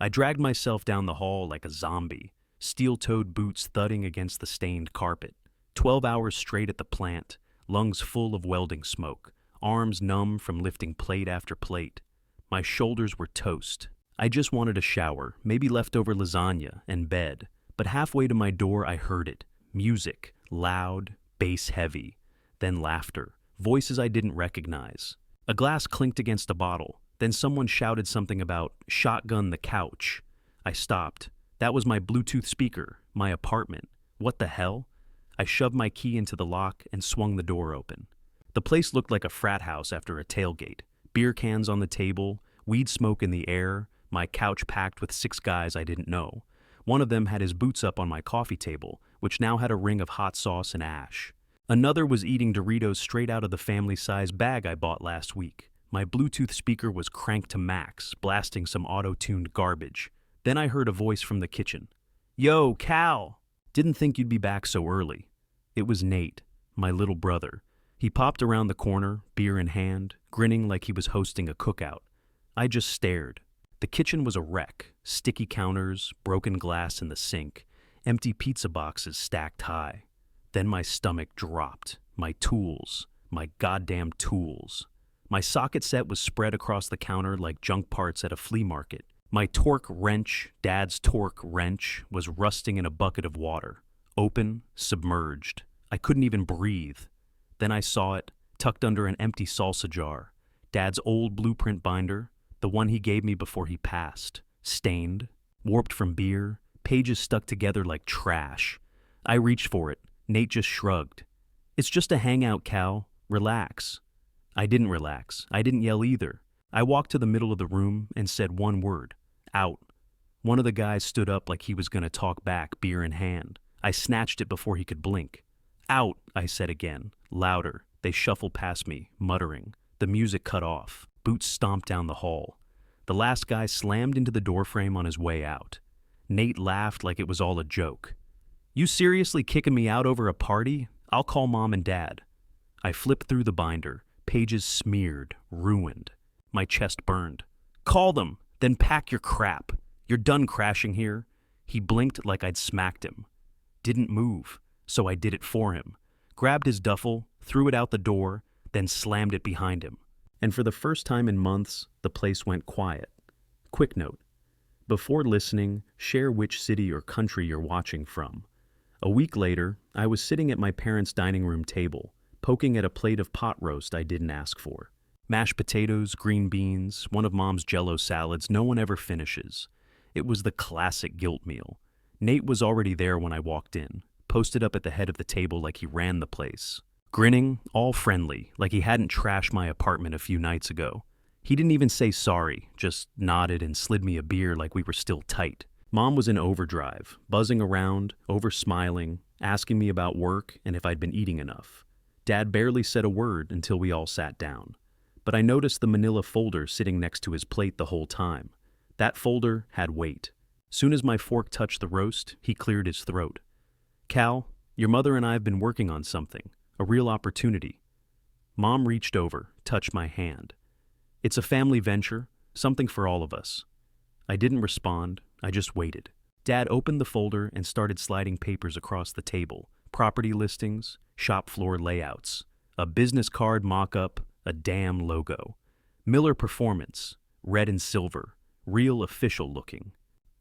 I dragged myself down the hall like a zombie, steel-toed boots thudding against the stained carpet. 12 hours straight at the plant, lungs full of welding smoke, arms numb from lifting plate after plate. My shoulders were toast. I just wanted a shower, maybe leftover lasagna, and bed. But halfway to my door I heard it. Music, loud, bass-heavy. Then laughter, voices I didn't recognize. A glass clinked against a bottle. Then someone shouted something about shotgun the couch. I stopped. That was my Bluetooth speaker, my apartment. What the hell? I shoved my key into the lock and swung the door open. The place looked like a frat house after a tailgate. Beer cans on the table, weed smoke in the air, my couch packed with 6 guys I didn't know. One of them had his boots up on my coffee table, which now had a ring of hot sauce and ash. Another was eating Doritos straight out of the family-size bag I bought last week. My Bluetooth speaker was cranked to max, blasting some auto-tuned garbage. Then I heard a voice from the kitchen. "Yo, Cal! Didn't think you'd be back so early." It was Nate, my little brother. He popped around the corner, beer in hand, grinning like he was hosting a cookout. I just stared. The kitchen was a wreck. Sticky counters, broken glass in the sink, empty pizza boxes stacked high. Then my stomach dropped. My tools. My goddamn tools. My socket set was spread across the counter like junk parts at a flea market. My torque wrench, Dad's torque wrench, was rusting in a bucket of water. Open, submerged. I couldn't even breathe. Then I saw it, tucked under an empty salsa jar. Dad's old blueprint binder, the one he gave me before he passed. Stained, warped from beer, pages stuck together like trash. I reached for it. Nate just shrugged. "It's just a hangout, Cal. Relax." I didn't relax. I didn't yell either. I walked to the middle of the room and said one word. Out. One of the guys stood up like he was going to talk back, beer in hand. I snatched it before he could blink. Out, I said again, louder. They shuffled past me, muttering. The music cut off. Boots stomped down the hall. The last guy slammed into the doorframe on his way out. Nate laughed like it was all a joke. "You seriously kicking me out over a party? I'll call Mom and Dad." I flipped through the binder, pages smeared, ruined. My chest burned. "Call them, then pack your crap. You're done crashing here." He blinked like I'd smacked him. Didn't move, so I did it for him. Grabbed his duffel, threw it out the door, then slammed it behind him. And for the first time in months, the place went quiet. Quick note. Before listening, share which city or country you're watching from. A week later, I was sitting at my parents' dining room table, poking at a plate of pot roast I didn't ask for. Mashed potatoes, green beans, one of Mom's Jell-O salads no one ever finishes. It was the classic guilt meal. Nate was already there when I walked in, posted up at the head of the table like he ran the place. Grinning, all friendly, like he hadn't trashed my apartment a few nights ago. He didn't even say sorry, just nodded and slid me a beer like we were still tight. Mom was in overdrive, buzzing around, over-smiling, asking me about work and if I'd been eating enough. Dad barely said a word until we all sat down. But I noticed the manila folder sitting next to his plate the whole time. That folder had weight. Soon as my fork touched the roast, he cleared his throat. "Cal, your mother and I have been working on something, a real opportunity." Mom reached over, touched my hand. "It's a family venture, something for all of us." I didn't respond, I just waited. Dad opened the folder and started sliding papers across the table. Property listings, shop floor layouts, a business card mock-up, a damn logo. Miller Performance, red and silver, real official looking.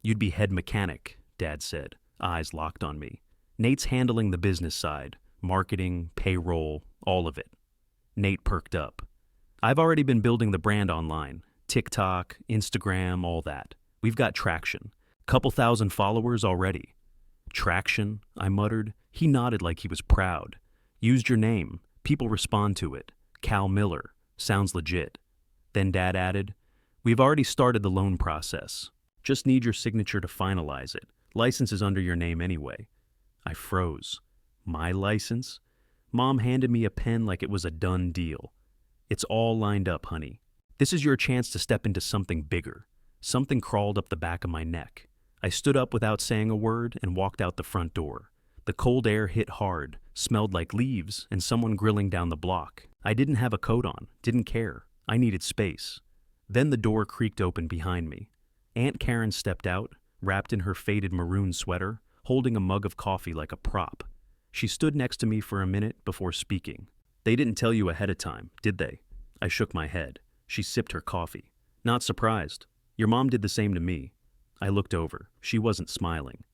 "You'd be head mechanic," Dad said, eyes locked on me. "Nate's handling the business side, marketing, payroll, all of it." Nate perked up. "I've already been building the brand online. TikTok, Instagram, all that. We've got traction. Couple thousand followers already." "Traction?" I muttered. He nodded like he was proud. "Used your name. People respond to it. Cal Miller. Sounds legit." Then Dad added, "We've already started the loan process. Just need your signature to finalize it. License is under your name anyway." I froze. My license? Mom handed me a pen like it was a done deal. "It's all lined up, honey. This is your chance to step into something bigger." Something crawled up the back of my neck. I stood up without saying a word and walked out the front door. The cold air hit hard, smelled like leaves and someone grilling down the block. I didn't have a coat on, didn't care. I needed space. Then the door creaked open behind me. Aunt Karen stepped out, wrapped in her faded maroon sweater, holding a mug of coffee like a prop. She stood next to me for a minute before speaking. "They didn't tell you ahead of time, did they?" I shook my head. She sipped her coffee. "Not surprised. Your mom did the same to me." I looked over. She wasn't smiling.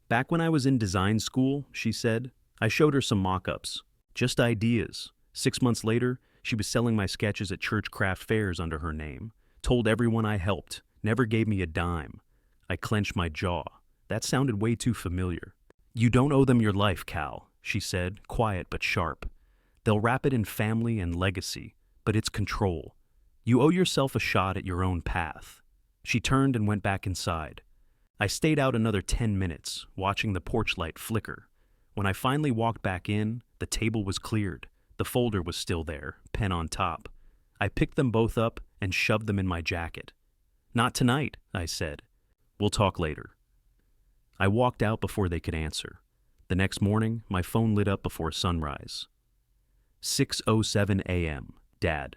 "Back when I was in design school," she said, "I showed her some mock-ups. Just ideas. 6 months later, she was selling my sketches at church craft fairs under her name. Told everyone I helped. Never gave me a dime." I clenched my jaw. That sounded way too familiar. "You don't owe them your life, Cal," she said, quiet but sharp. "They'll wrap it in family and legacy, but it's control. You owe yourself a shot at your own path." She turned and went back inside. I stayed out another 10 minutes, watching the porch light flicker. When I finally walked back in, the table was cleared. The folder was still there, pen on top. I picked them both up and shoved them in my jacket. "Not tonight," I said. "We'll talk later." I walked out before they could answer. The next morning, my phone lit up before sunrise. 6:07 a.m. Dad.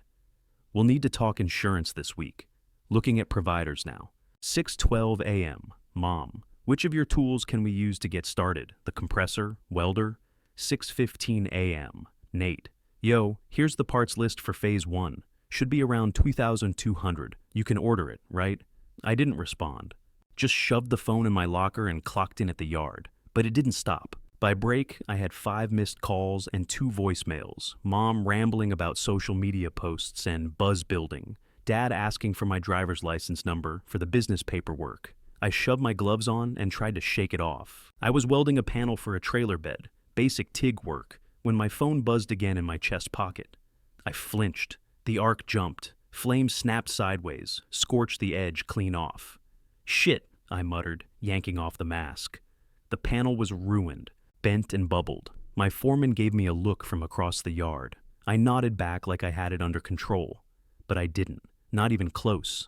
"We'll need to talk insurance this week. Looking at providers now." 6:12 a.m. Mom. "Which of your tools can we use to get started? The compressor? Welder?" 6:15 a.m. Nate. "Yo, here's the parts list for phase 1. Should be around 2,200. You can order it, right?" I didn't respond. Just shoved the phone in my locker and clocked in at the yard. But it didn't stop. By break, I had 5 missed calls and 2 voicemails. Mom rambling about social media posts and buzz building. Dad asking for my driver's license number for the business paperwork. I shoved my gloves on and tried to shake it off. I was welding a panel for a trailer bed, basic TIG work, when my phone buzzed again in my chest pocket. I flinched. The arc jumped. Flames snapped sideways, scorched the edge clean off. "Shit," I muttered, yanking off the mask. The panel was ruined, bent and bubbled. My foreman gave me a look from across the yard. I nodded back like I had it under control. But I didn't, not even close.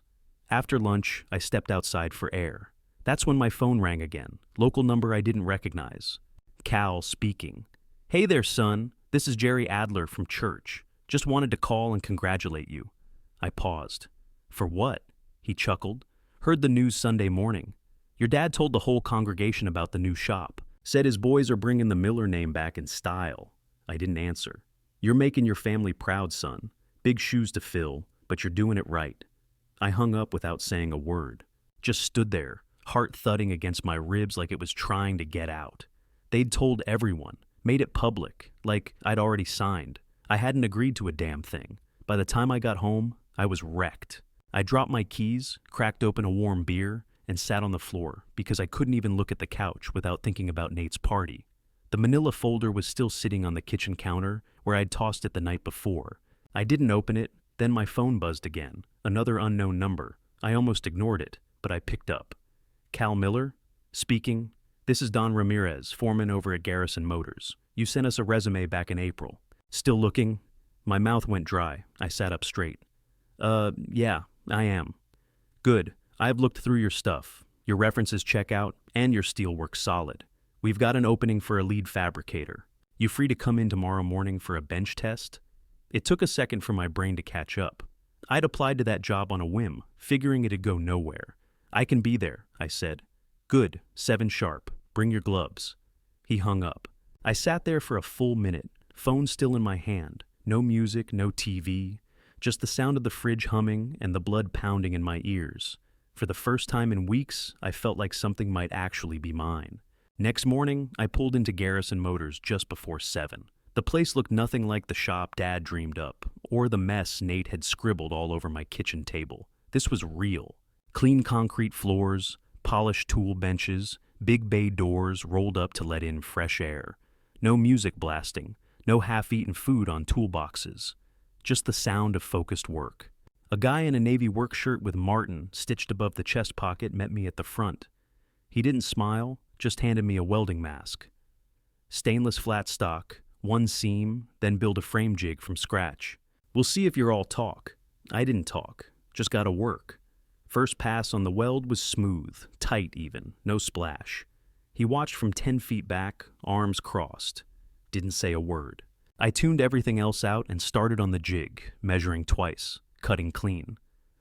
After lunch, I stepped outside for air. That's when my phone rang again, local number I didn't recognize. Cal speaking. "Hey there, son. This is Jerry Adler from church. Just wanted to call and congratulate you." I paused. "For what?" He chuckled. "Heard the news Sunday morning. Your dad told the whole congregation about the new shop. Said his boys are bringing the Miller name back in style." I didn't answer. "You're making your family proud, son. Big shoes to fill, but you're doing it right." I hung up without saying a word. Just stood there, heart thudding against my ribs like it was trying to get out. They'd told everyone, made it public, like I'd already signed. I hadn't agreed to a damn thing. By the time I got home, I was wrecked. I dropped my keys, cracked open a warm beer, and sat on the floor because I couldn't even look at the couch without thinking about Nate's party. The manila folder was still sitting on the kitchen counter where I'd tossed it the night before. I didn't open it, then my phone buzzed again, another unknown number. I almost ignored it, but I picked up. "Cal Miller? Speaking. This is Don Ramirez, foreman over at Garrison Motors. You sent us a resume back in April. Still looking?" My mouth went dry. I sat up straight. Yeah, I am." "Good. I've looked through your stuff. Your references check out, and your steel works solid. We've got an opening for a lead fabricator. You free to come in tomorrow morning for a bench test?" It took a second for my brain to catch up. I'd applied to that job on a whim, figuring it'd go nowhere. "I can be there," I said. "Good, 7 sharp. Bring your gloves." He hung up. I sat there for a full minute, phone still in my hand. No music, no TV, just the sound of the fridge humming and the blood pounding in my ears. For the first time in weeks, I felt like something might actually be mine. Next morning, I pulled into Garrison Motors just before 7. The place looked nothing like the shop Dad dreamed up, or the mess Nate had scribbled all over my kitchen table. This was real. Clean concrete floors, polished tool benches, big bay doors rolled up to let in fresh air. No music blasting, no half-eaten food on toolboxes. Just the sound of focused work. A guy in a navy work shirt with Martin stitched above the chest pocket met me at the front. He didn't smile, just handed me a welding mask. Stainless flat stock, 1 seam, then build a frame jig from scratch. "We'll see if you're all talk." I didn't talk, just gotta work. First pass on the weld was smooth, tight even, no splash. He watched from 10 feet back, arms crossed. Didn't say a word. I tuned everything else out and started on the jig, measuring twice, cutting clean.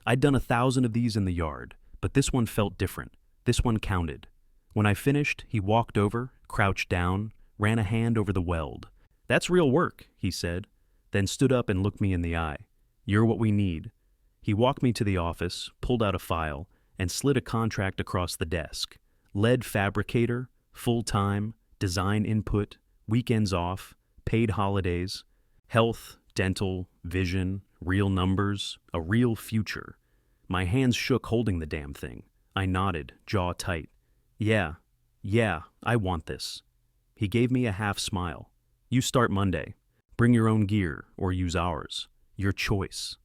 I'd done 1,000 of these in the yard, but this one felt different. This one counted. When I finished, he walked over, crouched down, ran a hand over the weld. "That's real work," he said, then stood up and looked me in the eye. "You're what we need." He walked me to the office, pulled out a file, and slid a contract across the desk. Lead fabricator, full-time, design input, weekends off, paid holidays, health, dental, vision, real numbers, a real future. My hands shook holding the damn thing. I nodded, jaw tight. Yeah, I want this." He gave me a half smile. "You start Monday. Bring your own gear or use ours. Your choice."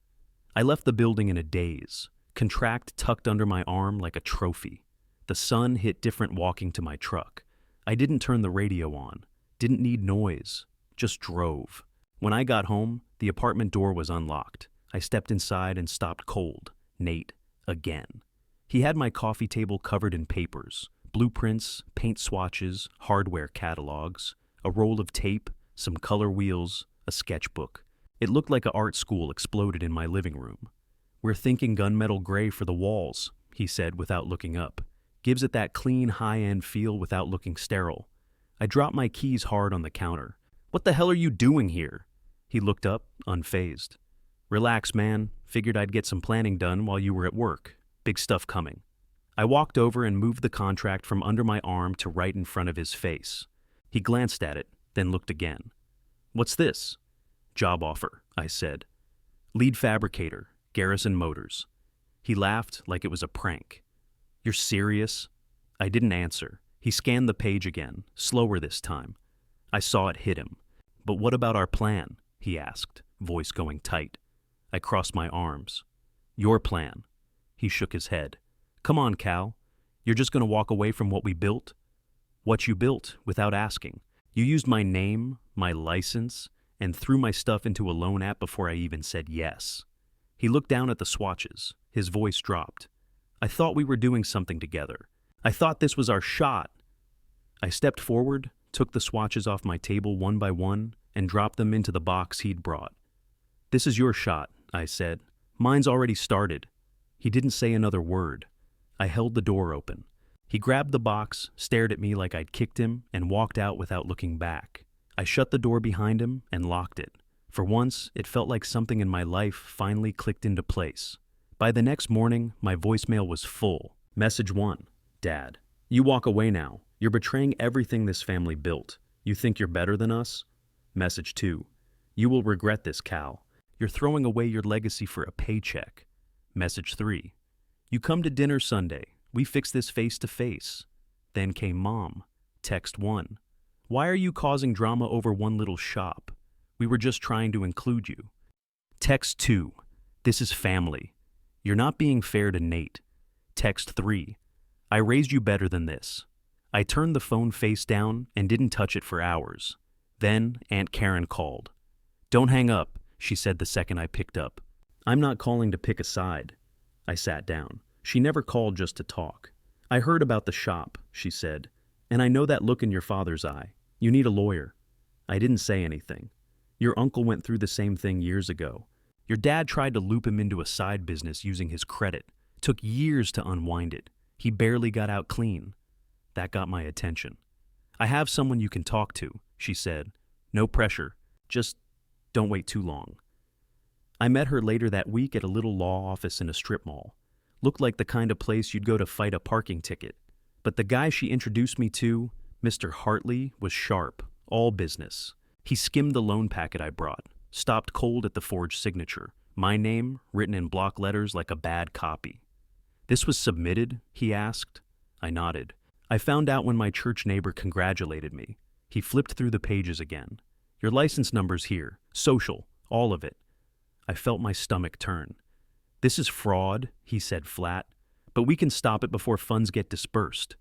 I left the building in a daze, contract tucked under my arm like a trophy. The sun hit different walking to my truck. I didn't turn the radio on, didn't need noise, just drove. When I got home, the apartment door was unlocked. I stepped inside and stopped cold. Nate, again. He had my coffee table covered in papers, blueprints, paint swatches, hardware catalogs, a roll of tape, some color wheels, a sketchbook. It looked like an art school exploded in my living room. "We're thinking gunmetal gray for the walls," he said without looking up. "Gives it that clean, high-end feel without looking sterile." I dropped my keys hard on the counter. "What the hell are you doing here?" He looked up, unfazed. "Relax, man. Figured I'd get some planning done while you were at work. Big stuff coming." I walked over and moved the contract from under my arm to right in front of his face. He glanced at it, then looked again. "What's this?" "Job offer," I said. "Lead fabricator, Garrison Motors." He laughed like it was a prank. "You're serious?" I didn't answer. He scanned the page again, slower this time. I saw it hit him. "But what about our plan?" he asked, voice going tight. I crossed my arms. "Your plan." He shook his head. "Come on, Cal. You're just going to walk away from what we built?" "What you built, without asking. You used my name, my license, and threw my stuff into a loan app before I even said yes." He looked down at the swatches. His voice dropped. "I thought we were doing something together. I thought this was our shot." I stepped forward, took the swatches off my table one by one, and dropped them into the box he'd brought. "This is your shot," I said. "Mine's already started." He didn't say another word. I held the door open. He grabbed the box, stared at me like I'd kicked him, and walked out without looking back. I shut the door behind him and locked it. For once, it felt like something in my life finally clicked into place. By the next morning, my voicemail was full. Message 1. "Dad, you walk away now. You're betraying everything this family built. You think you're better than us?" Message 2. "You will regret this, Cal. You're throwing away your legacy for a paycheck." Message 3. "You come to dinner Sunday. We fix this face to face." Then came Mom. Text 1. "Why are you causing drama over one little shop? We were just trying to include you." Text 2. "This is family. You're not being fair to Nate." Text 3. "I raised you better than this." I turned the phone face down and didn't touch it for hours. Then Aunt Karen called. "Don't hang up," she said the second I picked up. "I'm not calling to pick a side." I sat down. She never called just to talk. "I heard about the shop," she said, "and I know that look in your father's eye. You need a lawyer." I didn't say anything. "Your uncle went through the same thing years ago. Your dad tried to loop him into a side business using his credit. Took years to unwind it. He barely got out clean." That got my attention. "I have someone you can talk to," she said. "No pressure. Just don't wait too long." I met her later that week at a little law office in a strip mall. Looked like the kind of place you'd go to fight a parking ticket. But the guy she introduced me to, Mr. Hartley, was sharp, all business. He skimmed the loan packet I brought, stopped cold at the forged signature, my name written in block letters like a bad copy. "This was submitted?" he asked. I nodded. "I found out when my church neighbor congratulated me." He flipped through the pages again. "Your license number's here, social, all of it." I felt my stomach turn. "This is fraud," he said flat, "but we can stop it before funds get dispersed.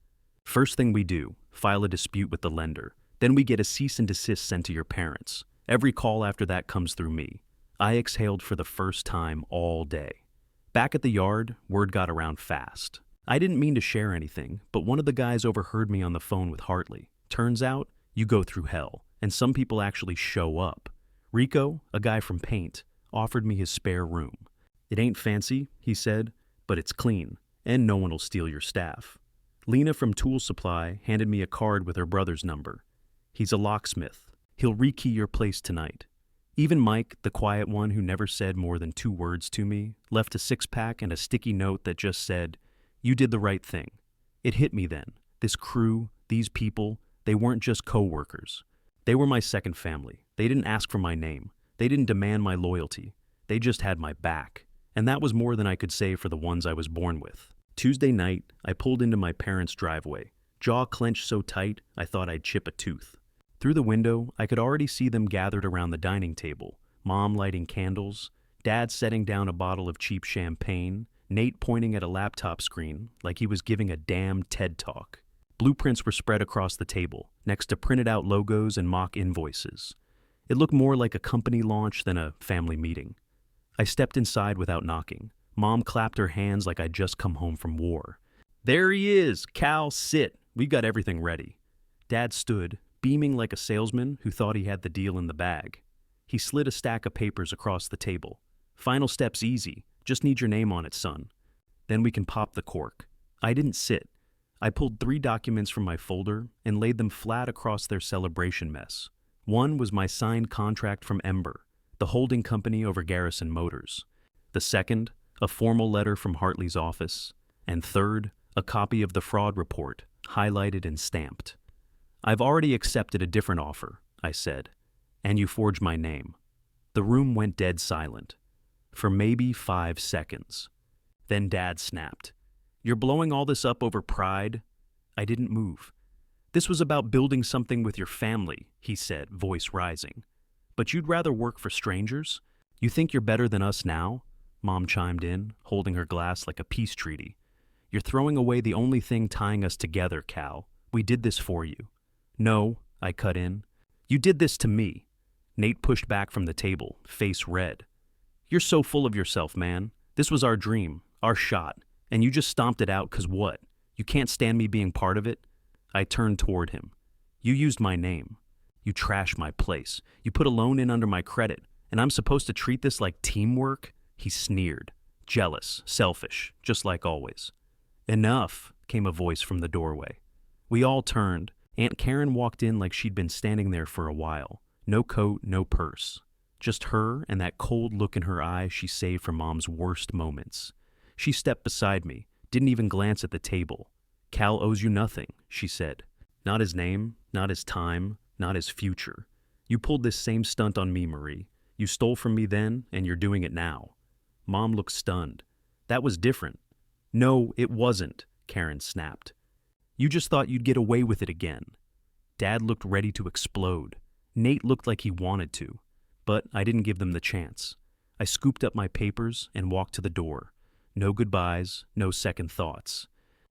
First thing we do, file a dispute with the lender. Then we get a cease and desist sent to your parents. Every call after that comes through me." I exhaled for the first time all day. Back at the yard, word got around fast. I didn't mean to share anything, but one of the guys overheard me on the phone with Hartley. Turns out, you go through hell, and some people actually show up. Rico, a guy from Paint, offered me his spare room. "It ain't fancy," he said, "but it's clean, and no one will steal your staff. Lena from Tool Supply handed me a card with her brother's number. He's a locksmith. He'll rekey your place tonight. Even Mike, the quiet one who never said more than 2 words to me, left a 6-pack and a sticky note that just said, "You did the right thing." It hit me then. This crew, these people, they weren't just co-workers. They were my second family. They didn't ask for my name. They didn't demand my loyalty. They just had my back. And that was more than I could say for the ones I was born with. Tuesday night, I pulled into my parents' driveway, jaw clenched so tight I thought I'd chip a tooth. Through the window, I could already see them gathered around the dining table, Mom lighting candles, Dad setting down a bottle of cheap champagne, Nate pointing at a laptop screen like he was giving a damn TED Talk. Blueprints were spread across the table, next to printed out logos and mock invoices. It looked more like a company launch than a family meeting. I stepped inside without knocking. Mom clapped her hands like I'd just come home from war. "There he is! Cal, sit! We've got everything ready." Dad stood, beaming like a salesman who thought he had the deal in the bag. He slid a stack of papers across the table. "Final step's easy. Just need your name on it, son. Then we can pop the cork." I didn't sit. I pulled 3 documents from my folder and laid them flat across their celebration mess. One was my signed contract from Ember, the holding company over Garrison Motors. The second, a formal letter from Hartley's office. And third, a copy of the fraud report, highlighted and stamped. "I've already accepted a different offer," I said, "and you forged my name." The room went dead silent, for maybe 5 seconds. Then Dad snapped. "You're blowing all this up over pride?" I didn't move. "This was about building something with your family," he said, voice rising. "But you'd rather work for strangers? You think you're better than us now?" Mom chimed in, holding her glass like a peace treaty. "You're throwing away the only thing tying us together, Cal. We did this for you." "No," I cut in. "You did this to me." Nate pushed back from the table, face red. "You're so full of yourself, man. This was our dream, our shot, and you just stomped it out 'cause what? You can't stand me being part of it?" I turned toward him. "You used my name. You trashed my place. You put a loan in under my credit, and I'm supposed to treat this like teamwork?" He sneered. Jealous, selfish, just like always. "Enough," came a voice from the doorway. We all turned. Aunt Karen walked in like she'd been standing there for a while. No coat, no purse. Just her and that cold look in her eye she saved for Mom's worst moments. She stepped beside me, didn't even glance at the table. "Cal owes you nothing," she said. "Not his name, not his time, not his future. You pulled this same stunt on me, Marie. You stole from me then, and you're doing it now." Mom looked stunned. "That was different." "No, it wasn't," Karen snapped. "You just thought you'd get away with it again." Dad looked ready to explode. Nate looked like he wanted to, but I didn't give them the chance. I scooped up my papers and walked to the door. No goodbyes, no second thoughts.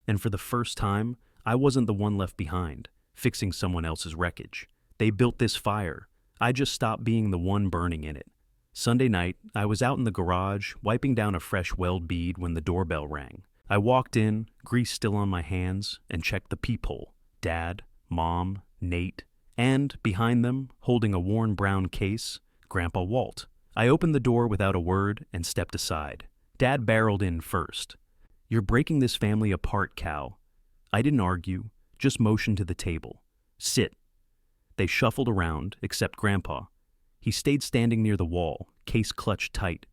And for the first time, I wasn't the one left behind, fixing someone else's wreckage. They built this fire. I just stopped being the one burning in it. Sunday night, I was out in the garage, wiping down a fresh weld bead when the doorbell rang. I walked in, grease still on my hands, and checked the peephole. Dad, Mom, Nate, and, behind them, holding a worn brown case, Grandpa Walt. I opened the door without a word and stepped aside. Dad barreled in first. "You're breaking this family apart, Cal." I didn't argue, just motioned to the table. "Sit." They shuffled around, except Grandpa. He stayed standing near the wall, case clutched tight.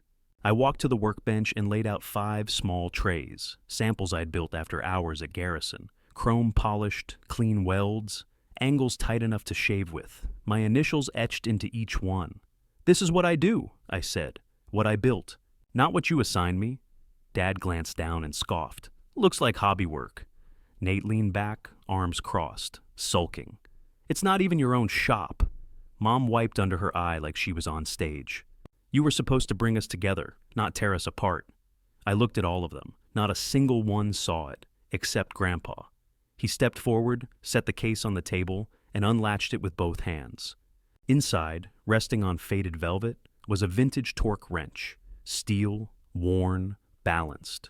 I walked to the workbench and laid out 5 small trays, samples I'd built after hours at Garrison. Chrome polished, clean welds, angles tight enough to shave with, my initials etched into each one. "This is what I do," I said. "What I built. Not what you assigned me." Dad glanced down and scoffed. "Looks like hobby work." Nate leaned back, arms crossed, sulking. "It's not even your own shop." Mom wiped under her eye like she was on stage. "You were supposed to bring us together, not tear us apart." I looked at all of them. Not a single one saw it, except Grandpa. He stepped forward, set the case on the table, and unlatched it with both hands. Inside, resting on faded velvet, was a vintage torque wrench. Steel, worn, balanced.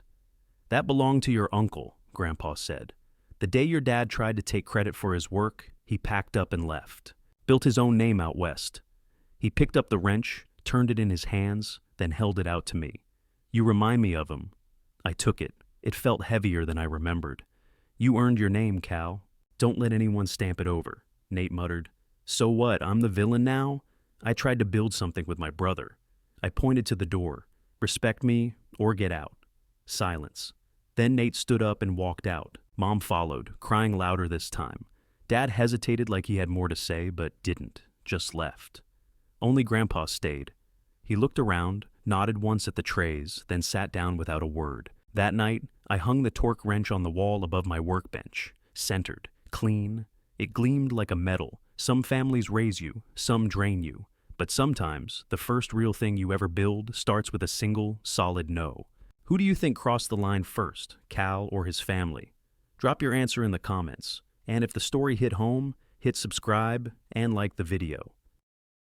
"That belonged to your uncle," Grandpa said. "The day your dad tried to take credit for his work, he packed up and left. Built his own name out west." He picked up the wrench, turned it in his hands, then held it out to me. "You remind me of him." I took it. It felt heavier than I remembered. You earned your name, Cal. Don't let anyone stamp it over, Nate muttered. So what, I'm the villain now? I tried to build something with my brother. I pointed to the door. Respect me or get out. Silence. Then Nate stood up and walked out. Mom followed, crying louder this time. Dad hesitated like he had more to say, but didn't, just left. Only Grandpa stayed. He looked around, nodded once at the trays, then sat down without a word. That night, I hung the torque wrench on the wall above my workbench, centered, clean. It gleamed like a medal. Some families raise you, some drain you. But sometimes, the first real thing you ever build starts with a single, solid no. Who do you think crossed the line first, Cal or his family? Drop your answer in the comments. And if the story hit home, hit subscribe and like the video.